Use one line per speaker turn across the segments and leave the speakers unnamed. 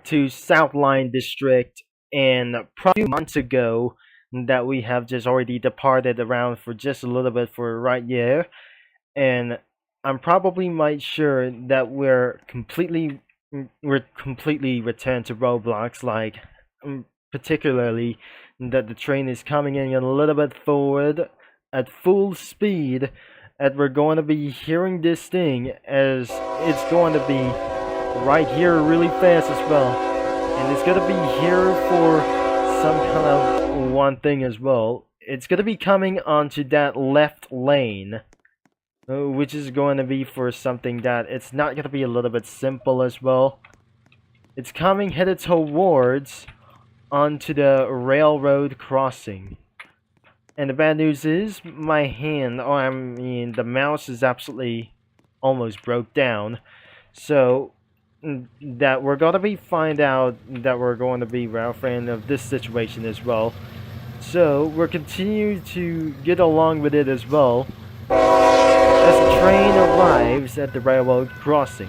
to Southline district, and probably 2 months ago that we have just already departed around for just a little bit for right here, and I'm probably might sure that we're completely returned to Roblox, like particularly that the train is coming in a little bit forward at full speed, and we're going to be hearing this thing as it's going to be right here really fast as well, and it's going to be here for some kind of one thing as well. It's going to be coming onto that left lane, which is going to be for something that it's not going to be a little bit simple as well. It's coming headed towards onto the railroad crossing. And the bad news is my hand, or I mean the mouse is absolutely almost broke down. So that we're going to be find out that we're going to be friend of this situation as well. So we're continuing to get along with it as well as the train arrives at the railroad crossing.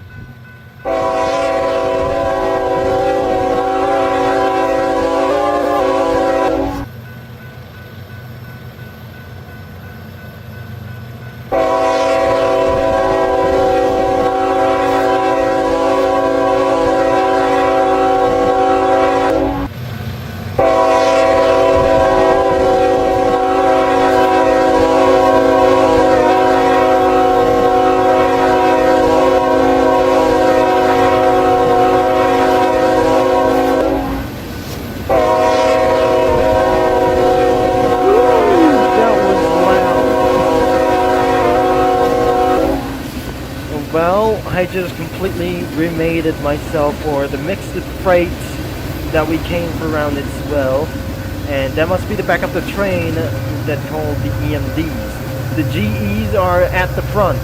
Well, I just completely remade it myself for the mixed freights that we came around as well. And that must be the back of the train that called the EMDs. The GEs are at the front.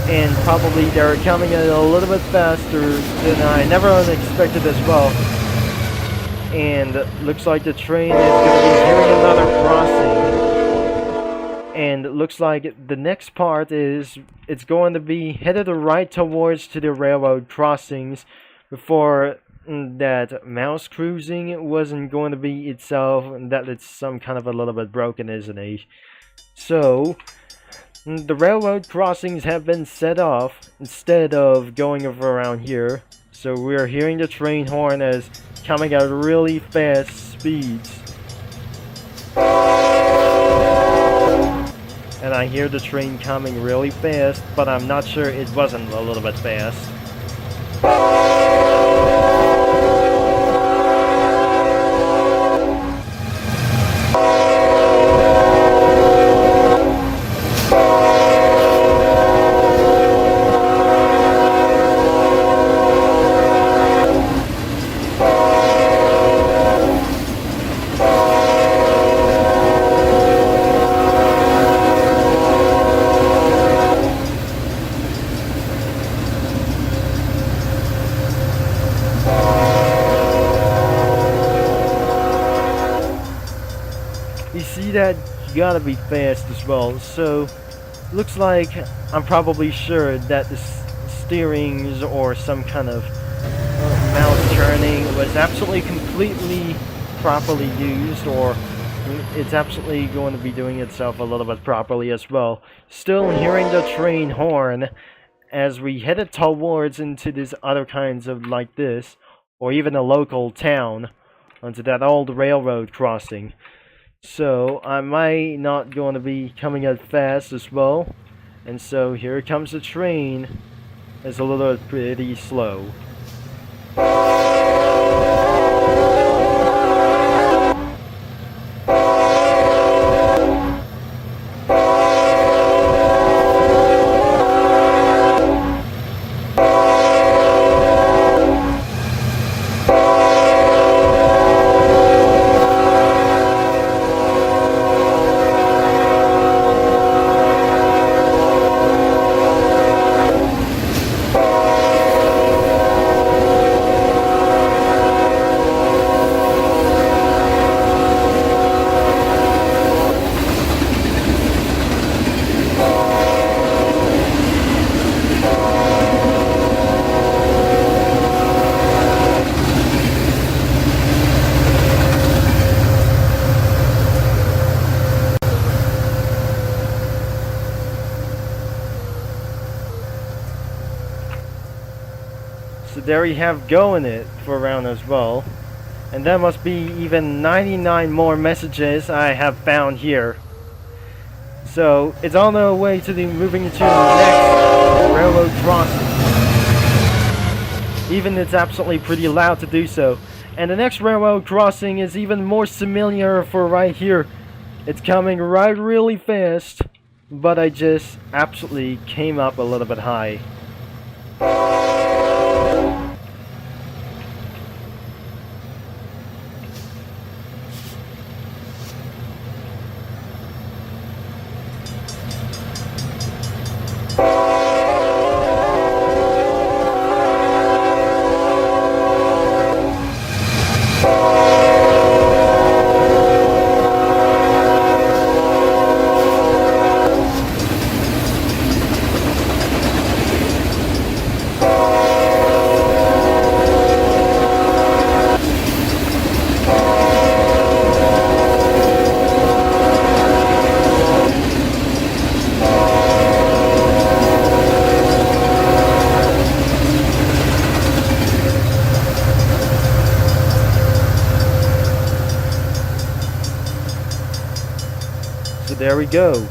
And probably they're coming in a little bit faster than I never expected as well. And looks like the train is going to be hearing another crossing. And it looks like the next part is it's going to be headed right towards to the railroad crossings before that mouse cruising wasn't going to be itself, and that it's some kind of a little bit broken, isn't it? So the railroad crossings have been set off instead of going over around here. So we're hearing the train horn as coming at really fast speeds. And I hear the train coming really fast, but I'm not sure it wasn't a little bit fast. You see that? You gotta be fast as well. So looks like I'm probably sure that the steerings or some kind of mouse turning was absolutely completely properly used, or it's absolutely going to be doing itself a little bit properly as well. Still hearing the train horn as we headed towards into these other kinds of like this, or even a local town onto that old railroad crossing. So I might not going to be coming out fast as well, and so here comes the train. It's a little pretty slow. already have going it for around as well. And there must be even 99 more messages I have found here. So it's on the way to the moving to the next railroad crossing. Even it's absolutely pretty loud to do so. And the next railroad crossing is even more familiar for right here. It's coming right really fast, but I just absolutely came up a little bit high. So there we go.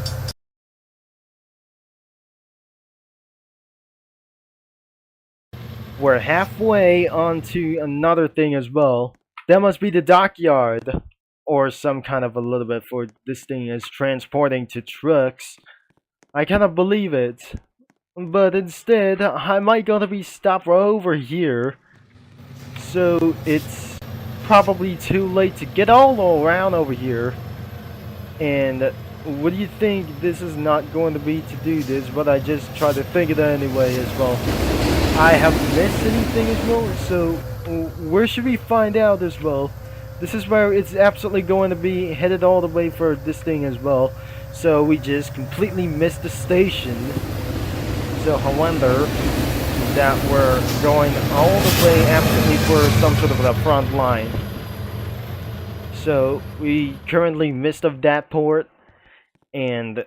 We're halfway onto another thing as well. That must be the dockyard, or some kind of a little bit for this thing is transporting to trucks. I cannot believe it. But instead, I might gonna be stopped right over here. So it's probably too late to get all around over here. And what do you think? This is not going to be to do this, but I just try to think of that anyway as well. I haven't missed anything as well, so where should we find out as well? This is where it's absolutely going to be headed all the way for this thing as well. So we just completely missed the station. So I wonder that we're going all the way absolutely for some sort of a front line. So we currently missed of that port, and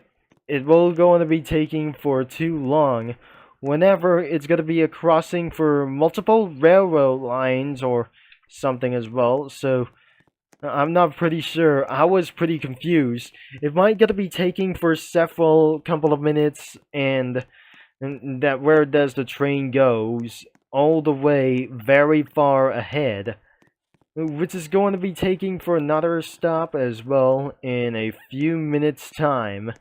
it will going to be taking for too long. Whenever it's going to be a crossing for multiple railroad lines or something as well. So I'm not pretty sure. I was pretty confused. It might going to be taking for several couple of minutes, and that where does the train goes all the way very far ahead, which is going to be taking for another stop as well in a few minutes time.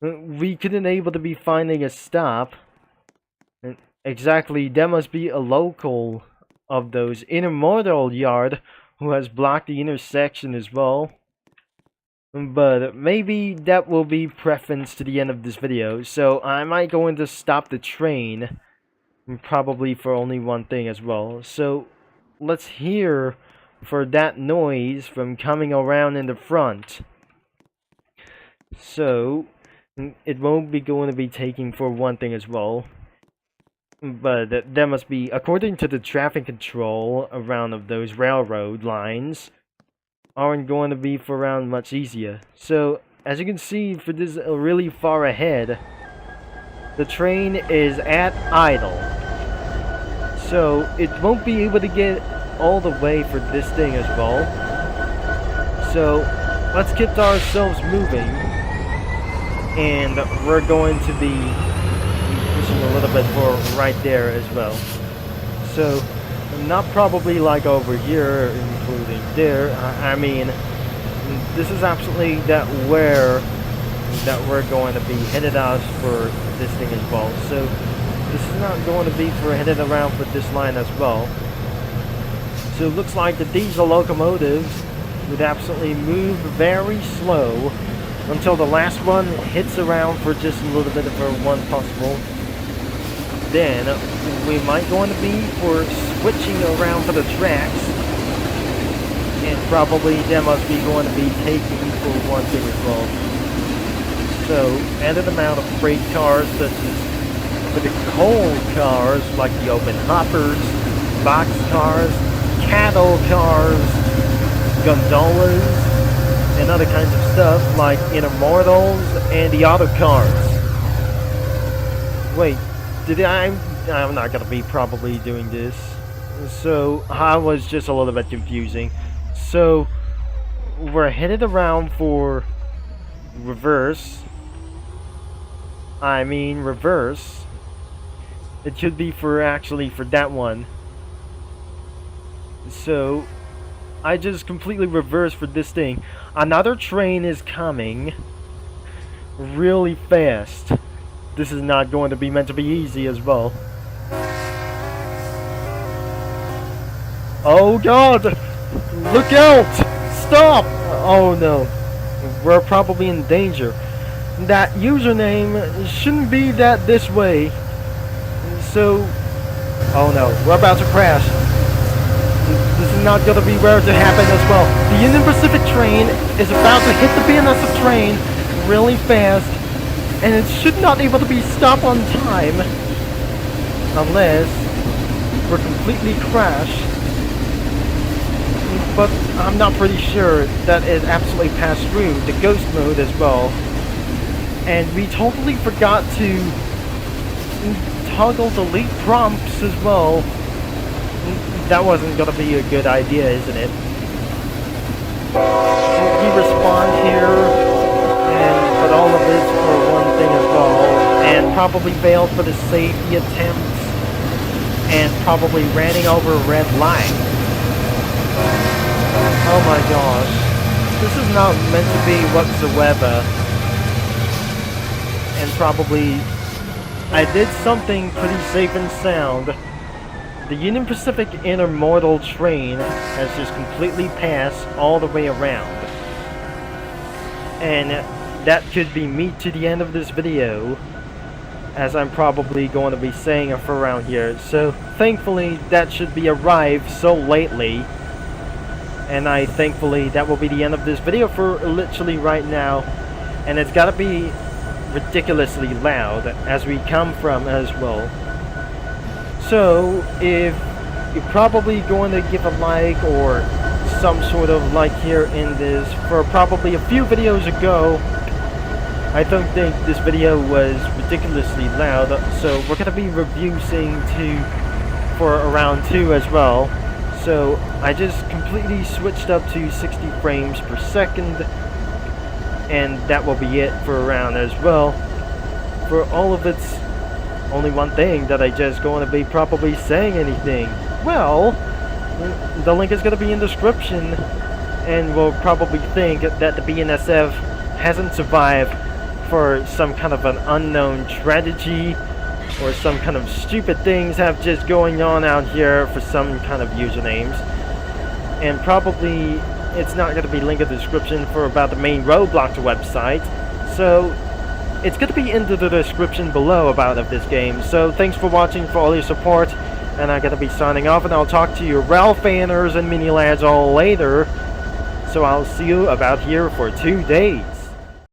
We couldn't able to be finding a stop. Exactly, that must be a local of those intermodal yard who has blocked the intersection as well. But maybe that will be preference to the end of this video. So I might go in to stop the train, probably for only one thing as well. So let's hear for that noise from coming around in the front. So it won't be going to be taking for one thing as well. But that must be, according to the traffic control around of those railroad lines, aren't going to be for around much easier. So as you can see, for this really far ahead, the train is at idle. So it won't be able to get all the way for this thing as well. So let's get ourselves moving, and we're going to be pushing a little bit for right there as well. So not probably like over here, including there. I mean, this is absolutely that where that we're going to be headed out for this thing as well. So this is not going to be for headed around for this line as well. So it looks like the diesel locomotives would absolutely move very slow until the last one hits around for just a little bit of a one possible. Then we might going to be for switching around for the tracks, and probably that must be going to be taking for one thing as well. So added amount of freight cars, such as for the coal cars like the open hoppers, box cars, cattle cars, gondolas, and other kinds of stuff like intermodals and the auto cars. Wait, did I I'm not gonna be probably doing this. So I was just a little bit confusing. So we're headed around for reverse. Reverse. It should be for actually for that one. So I just completely reversed for this thing. Another train is coming really fast. This is not going to be meant to be easy as well. Oh god! Look out! Stop! Oh no. We're probably in danger. That username shouldn't be that this way. So... oh no, we're about to crash. This is not gonna be where to happen as well. The Union Pacific train is about to hit the BNSF train really fast. And it should not be able to be stopped on time. Unless we're completely crashed. But I'm not pretty sure that it absolutely passed through the ghost mode as well. And we totally forgot to toggle delete prompts as well. That wasn't gonna be a good idea, isn't it? We respawn here, but all of this for one thing as well, and probably failed for the safety attempts, and probably running over a red light. Oh my gosh, this is not meant to be whatsoever. And probably I did something pretty safe and sound. The Union Pacific intermodal train has just completely passed all the way around. And that could be me to the end of this video, as I'm probably going to be saying it for around here. So thankfully that should be arrived so lately. And thankfully that will be the end of this video for literally right now. And it's gotta be ridiculously loud as we come from as well. So if you're probably going to give a like or some sort of like here in this, for probably a few videos ago I don't think this video was ridiculously loud, so we're gonna be reviewing for around 2 as well. So I just completely switched up to 60 frames per second, and that will be it for around as well. For all of its only one thing that I just going to be probably saying anything. Well, the link is going to be in the description, and we'll probably think that the BNSF hasn't survived for some kind of an unknown tragedy, or some kind of stupid things have just going on out here for some kind of usernames. And probably it's not going to be linked in the description for about the main Roblox website, so it's going to be in the description below about of this game. So thanks for watching, for all your support, and I'm going to be signing off, and I'll talk to you Ralph fanners and mini lads all later. So I'll see you about here for 2 days.